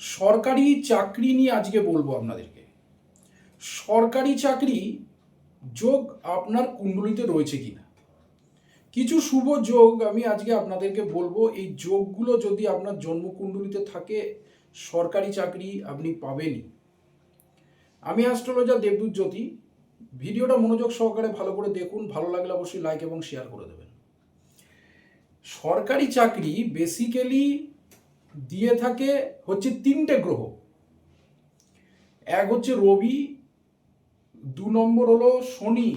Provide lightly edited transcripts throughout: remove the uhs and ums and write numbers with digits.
সরকারি চাকরি নিয়ে আজকে বলবো আপনাদেরকে। সরকারি চাকরি যোগ আপনার কুণ্ডলিতে রয়েছে কিনা। কিছু শুভ যোগ আমি আজকে আপনাদেরকে বলবো। এই যোগগুলো যদি আপনার জন্মকুণ্ডলিতে থাকে, সরকারি চাকরি আপনি পাবেনই। আমি অ্যাস্ট্রোলজার দেবদূত জ্যোতি। ভিডিওটা মনোযোগ সহকারে ভালো করে দেখুন, ভালো লাগলে অবশ্যই লাইক এবং শেয়ার করে দেবেন। সরকারি চাকরি বেসিক্যালি দিয়ে থাকে হচ্ছে তিনটে গ্রহ। এক হচ্ছে রবি, 2 নম্বর হলো শনি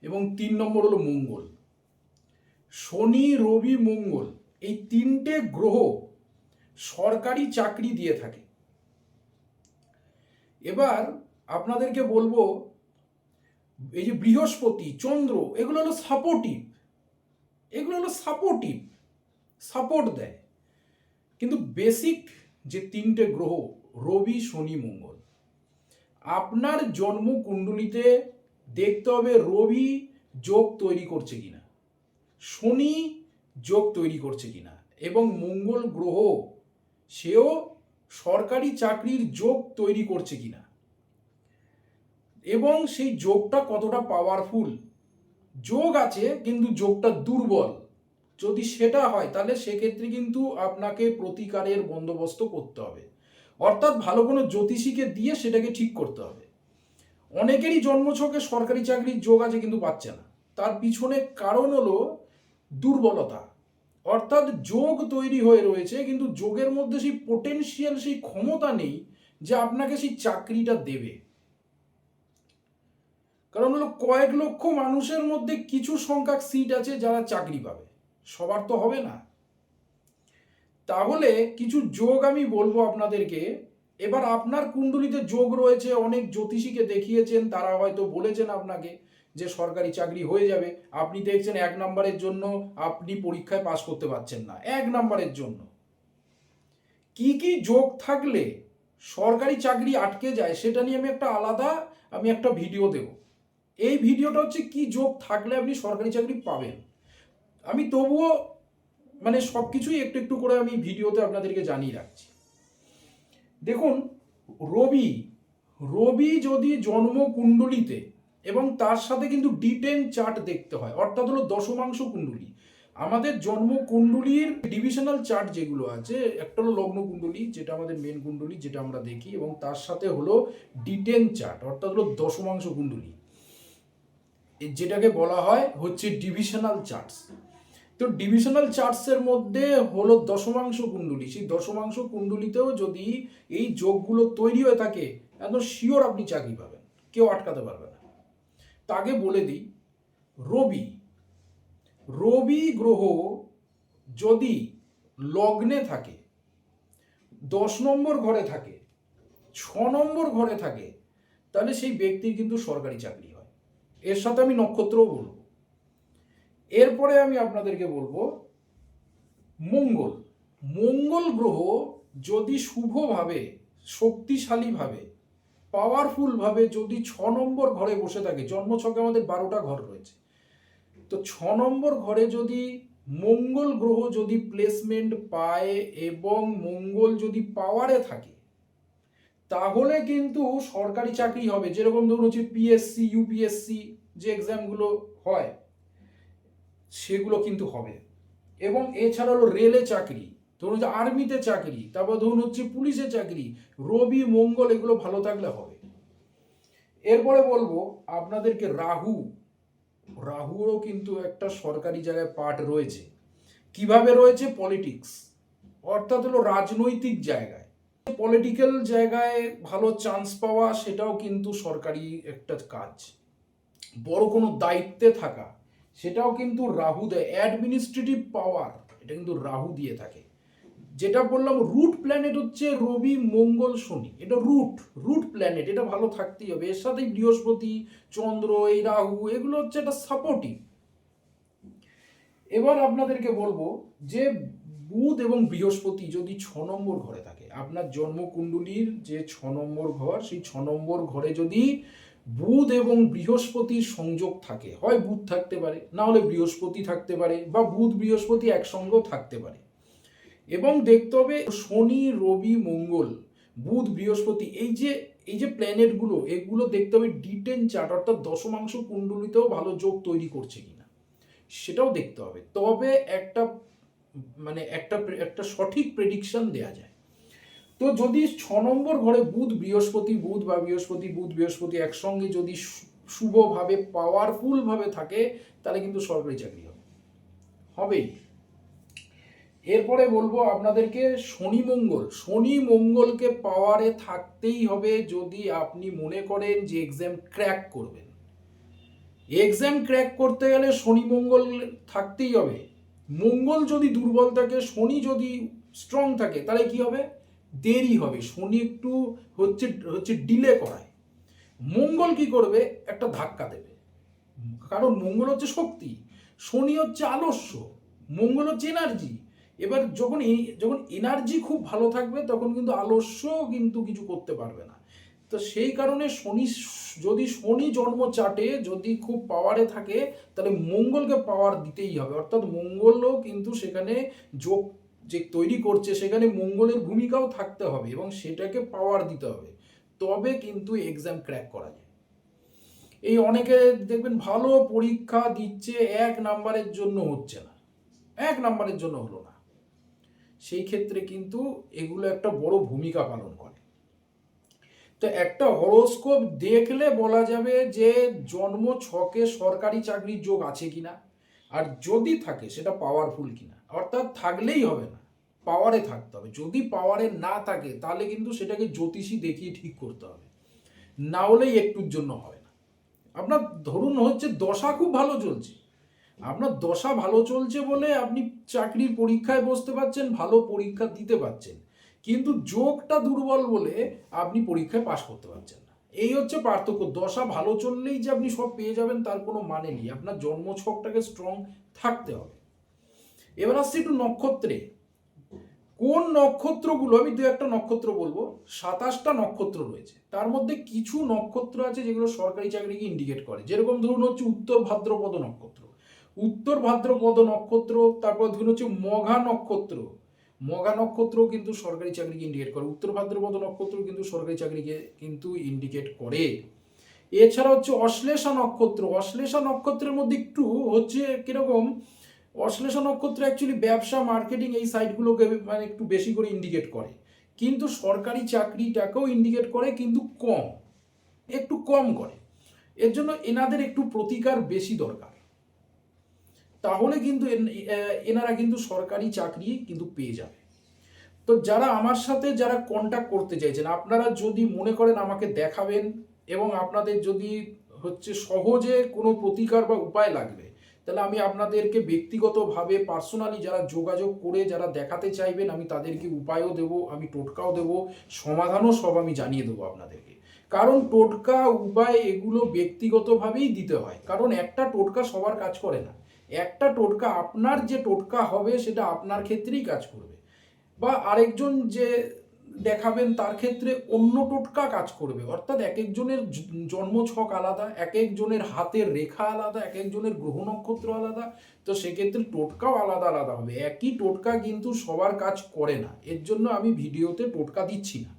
এবং 3 নম্বর হলো মঙ্গল। শনি, রবি, মঙ্গল এই তিনটে গ্রহ সরকারি চাকরি দিয়ে থাকে। এবার আপনাদেরকে বলবো, এই যে বৃহস্পতি, চন্দ্র, এগুলো হলো সাপোর্টিভ, সাপোর্ট দেয়। কিন্তু বেসিক যে তিনটে গ্রহ রবি, শনি, মঙ্গল, আপনার জন্মকুণ্ডলিতে দেখতে হবে রবি যোগ তৈরি করছে কিনা, শনি যোগ তৈরি করছে কিনা, এবং মঙ্গল গ্রহ সেও সরকারি চাকরির যোগ তৈরি করছে কিনা, এবং সেই যোগটা কতটা পাওয়ারফুল। যোগ আছে কিন্তু যোগটা দুর্বল, যদি সেটা হয় তাহলে সেক্ষেত্রে কিন্তু আপনাকে প্রতিকারের বন্দোবস্ত করতে হবে, অর্থাৎ ভালো কোনো জ্যোতিষীকে দিয়ে সেটাকে ঠিক করতে হবে। অনেকেরই জন্মছকে সরকারি চাকরির যোগ আছে কিন্তু পাচ্ছে না। তার পিছনে কারণ হলো দুর্বলতা, অর্থাৎ যোগ তৈরি হয়ে রয়েছে কিন্তু যোগের মধ্যে সেই পোটেনশিয়াল, সেই ক্ষমতা নেই যে আপনাকে সেই চাকরিটা দেবে। কারণ হলো কয়েক লক্ষ মানুষের মধ্যে কিছু সংখ্যক সিট আছে যারা চাকরি পাবে, সবার তো হবে না। তাহলে কিছু যোগ আমি বলবো আপনাদেরকে। এবার আপনার কুণ্ডলিতে যোগ রয়েছে, অনেক জ্যোতিষীকে দেখিয়েছেন, তারা হয়তো বলেছেন আপনাকে যে সরকারি চাকরি হয়ে যাবে। আপনি দেখছেন 1 নম্বরের জন্য আপনি পরীক্ষায় পাশ করতে পারছেন না। 1 নম্বরের জন্য কি কি যোগ থাকলে সরকারি চাকরি আটকে যায় সেটা নিয়ে আমি একটা ভিডিও দেব। এই ভিডিওটা হচ্ছে কি যোগ থাকলে আপনি সরকারি চাকরি পাবেন। আমি তবুও সব কিছুই একটু একটু করে আমি ভিডিওতে আপনাদেরকে জানিয়ে রাখছি। দেখুন, রবি রবি যদি জন্মকুণ্ডলিতে, এবং তার সাথে কিন্তু D10 চার্ট দেখতে হয়, অর্থাৎ হলো দশমাংশ কুণ্ডলী। আমাদের জন্মকুণ্ডলীর ডিভিশনাল চার্ট যেগুলো আছে, একটা হলো লগ্ন কুণ্ডলী, যেটা আমাদের মেন কুণ্ডলী, যেটা আমরা দেখি, এবং তার সাথে হলো D10 চার্ট, অর্থাৎ হলো দশমাংশ কুণ্ডলী, যেটাকে বলা হয় হচ্ছে ডিভিশনাল চার্টস। তো ডিভিশনাল চার্টসের মধ্যে হলো দশমাংশ কুণ্ডলী। সেই দশমাংশ কুণ্ডলীতেও যদি এই যোগগুলো তৈরি হয়ে থাকে, একদম শিওর আপনি চাকরি পাবেন, কেউ আটকাতে পারবে না। তা আগে বলে দিই, রবি রবি গ্রহ যদি লগ্নে থাকে, 10 নম্বর ঘরে থাকে, 6 নম্বর ঘরে থাকে, তাহলে সেই ব্যক্তির কিন্তু সরকারি চাকরি হয়। এর সাথে আমি নক্ষত্রও বলবো। এরপরে আমি আপনাদেরকে বলবো মঙ্গল। মঙ্গল গ্রহ যদি শুভভাবে, শক্তিশালীভাবে, পাওয়ারফুলভাবে যদি 6 নম্বর ঘরে বসে থাকে, জন্মছকে আমাদের 12টা ঘর রয়েছে, তো 6 নম্বর ঘরে যদি মঙ্গল গ্রহ যদি প্লেসমেন্ট পায় এবং মঙ্গল যদি পাওয়ারে থাকে, তাহলে কিন্তু সরকারি চাকরি হবে। যেরকম ধরুন হচ্ছে পিএসসি, ইউপিএসসি যে এক্সামগুলো হয় সেগুলো কিন্তু হবে। এবং এছাড়া হলো রেলে চাকরি, ধরুন হচ্ছে আর্মিতে চাকরি, তারপর ধরুন হচ্ছে পুলিশে চাকরি, রবি মঙ্গল এগুলো ভালো থাকলে হবে। এরপরে বলবো আপনাদেরকে রাহুরও কিন্তু একটা সরকারি জায়গায় পার্ট রয়েছে। কিভাবে রয়েছে? পলিটিক্স, অর্থাৎ হলো রাজনৈতিক জায়গায়, পলিটিক্যাল জায়গায় ভালো চান্স পাওয়া, সেটাও কিন্তু সরকারি একটা কাজ। বড় কোনো দায়িত্বে থাকা, সেটাও কিন্তু রাহু দেয়। অ্যাডমিনিস্ট্রেটিভ পাওয়ার, এটা কিন্তু রাহু দিয়ে থাকে। যেটা বললাম, রুট প্ল্যানেট হচ্ছে রবি, মঙ্গল, শনি, এটা রুট প্ল্যানেট, এটা ভালো থাকতেই হবে। এর সাথে বৃহস্পতি, চন্দ্র, এই রাহু, এগুলো হচ্ছে একটা সাপোর্টিভ। এবার আপনাদেরকে বলবো যে বুধ এবং বৃহস্পতি যদি 6 নম্বর ঘরে থাকে, আপনার জন্মকুণ্ডলীর যে 6 নম্বর ঘর, সেই 6 নম্বর ঘরে যদি বুধ এবং বৃহস্পতির সংযোগ থাকে, হয় বুধ থাকতে পারে, না হলে বৃহস্পতি থাকতে পারে, বা বুধ বৃহস্পতি একসঙ্গেও থাকতে পারে, এবং দেখতে হবে শনি, রবি, মঙ্গল, বুধ, বৃহস্পতি, এই যে প্ল্যানেটগুলো, এগুলো দেখতে হবে D10 চার্ট অর্থাৎ দশমাংশ কুণ্ডলিতেও ভালো যোগ তৈরি করছে কিনা সেটাও দেখতে হবে, তবে একটা মানে একটা একটা সঠিক প্রেডিকশন দেয়া যায়। তো যদি 6 নম্বর ঘরে বুধ বৃহস্পতি, বুধ বা বৃহস্পতি, বুধ বৃহস্পতি একসঙ্গে যদি শুভভাবে পাওয়ারফুল ভাবে থাকে, তাহলে কিন্তু সরকারি চাকরি হবে, হবেই। এরপরে বলবো আপনাদেরকে শনি মঙ্গলকে পাওয়ারে থাকতেই হবে যদি আপনি মনে করেন যে এক্সাম ক্র্যাক করবেন। এক্সাম ক্র্যাক করতে গেলে শনি মঙ্গল থাকতেই হবে। মঙ্গল যদি দুর্বল থাকে, শনি যদি স্ট্রং থাকে, তাহলে কি হবে? দেরি হবে। শনি একটু হচ্ছে হচ্ছে ডিলে করায়। মঙ্গল কি করবে? একটা ধাক্কা দেবে, কারণ মঙ্গল হচ্ছে শক্তি, শনি হচ্ছে আলস্য, মঙ্গল হচ্ছে এনার্জি। এবার যখন যখন এনার্জি খুব ভালো থাকবে, তখন কিন্তু আলস্য কিন্তু কিছু করতে পারবে না। তো সেই কারণে যদি শনি জন্ম চাটে যদি খুব পাওয়ারে থাকে, তাহলে মঙ্গলকে পাওয়ার দিতেই হবে। অর্থাৎ মঙ্গলও কিন্তু সেখানে যোগ যে তৈরি করছে, সেখানে মঙ্গলের ভূমিকাও থাকতে হবে এবং সেটাকে পাওয়ার দিতে হবে, তবে কিন্তু এক্সাম ক্র্যাক করা যায়। এই অনেকে দেখবেন ভালো পরীক্ষা দিচ্ছে, 1 নাম্বারের জন্য হচ্ছে না, 1 নাম্বারের জন্য হলো না। সেই ক্ষেত্রে কিন্তু এগুলো একটা বড় ভূমিকা পালন করে। তো একটা হরোস্কোপ দেখলে বলা যাবে যে জন্ম ছকে সরকারি চাকরির যোগ আছে কিনা, আর যদি থাকে সেটা পাওয়ারফুল কিনা। অর্থাৎ থাকলেই হবে না, পাওয়ারে থাকতে হবে। যদি পাওয়ারে না থাকে, তাহলে কিন্তু সেটাকে জ্যোতিষী দেখিয়ে ঠিক করতে হবে, না হলেই একটুর জন্য হবে না। আপনার ধরুন হচ্ছে দশা খুব ভালো চলছে, আপনার দশা ভালো চলছে বলে আপনি চাকরির পরীক্ষায় বসতে পারছেন, ভালো পরীক্ষা দিতে পারছেন, কিন্তু যোগটা দুর্বল বলে আপনি পরীক্ষায় পাশ করতে পারছেন না। এই হচ্ছে পার্থক্য। দশা ভালো চললেই যে আপনি সব পেয়ে যাবেন তার কোনো মানে নেই, আপনার জন্মছকটাকে স্ট্রং থাকতে হবে। এবার আসছে একটু নক্ষত্রে। কোন নক্ষত্রগুলো, আমি দু একটা নক্ষত্র বলবো। 27টা নক্ষত্র রয়েছে, তার মধ্যে কিছু নক্ষত্র আছে যেগুলো সরকারি চাকরিকে ইন্ডিকেট করে। যেরকম ধরুন হচ্ছে উত্তর ভাদ্রপদ নক্ষত্র, উত্তর ভাদ্রপদ নক্ষত্র। তারপর ধরুন হচ্ছে মঘা নক্ষত্র, মঘা নক্ষত্র কিন্তু সরকারি চাকরিকে ইন্ডিকেট করে। উত্তর ভাদ্রপদ নক্ষত্র কিন্তু সরকারি চাকরিকে কিন্তু ইন্ডিকেট করে। এছাড়া হচ্ছে অশ্লেষা নক্ষত্র, অশ্লেষা নক্ষত্রের মধ্যে একটু হচ্ছে কিরকম, অশ্লেষা নক্ষত্র অ্যাকচুয়ালি ব্যবসা, মার্কেটিং, এই সাইটগুলোকে মানে একটু বেশি করে ইন্ডিকেট করে, কিন্তু সরকারি চাকরিটাকেও ইন্ডিকেট করে, কিন্তু একটু কম করে। এর জন্য এনাদের একটু প্রতিকার বেশি দরকার, তাহলে কিন্তু এনারা কিন্তু সরকারি চাকরি কিন্তু পেয়ে যাবে। তো যারা আমার সাথে যারা কন্ট্যাক্ট করতে চাইছেন, আপনারা যদি মনে করেন আমাকে দেখাবেন এবং আপনাদের যদি হচ্ছে সহজে কোনো প্রতিকার বা উপায় লাগবে, তাহলে আমি আপনাদেরকে ব্যক্তিগতভাবে পার্সোনালি যারা যোগাযোগ করে যারা দেখাতে চাইবেন, আমি তাদেরকে উপায়ও দেব, আমি টোটকাও দেব, সমাধানও সব আমি জানিয়ে দেবো আপনাদেরকে। কারণ টোটকা উপায় এগুলো ব্যক্তিগতভাবেই দিতে হয়, কারণ একটা টোটকা সবার কাজ করে না। একটা টোটকা, আপনার যে টোটকা হবে সেটা আপনার ক্ষেত্রেই কাজ করবে, বা আরেকজন যে দেখাবেন তার ক্ষেত্রে অন্য টোটকা কাজ করবে। অর্থাৎ এক একজনের জন্মছক আলাদা, এক একজনের হাতের রেখা আলাদা, এক একজনের গ্রহ নক্ষত্র আলাদা। তো সেক্ষেত্রে টোটকাও আলাদা আলাদা হবে, একই টোটকা কিন্তু সবার কাজ করে না। এর জন্য আমি ভিডিওতে টোটকা দিচ্ছি না।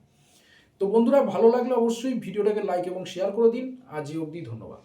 তো বন্ধুরা, ভালো লাগলে অবশ্যই ভিডিওটাকে লাইক এবং শেয়ার করে দিন। আজ এই অবধি, ধন্যবাদ।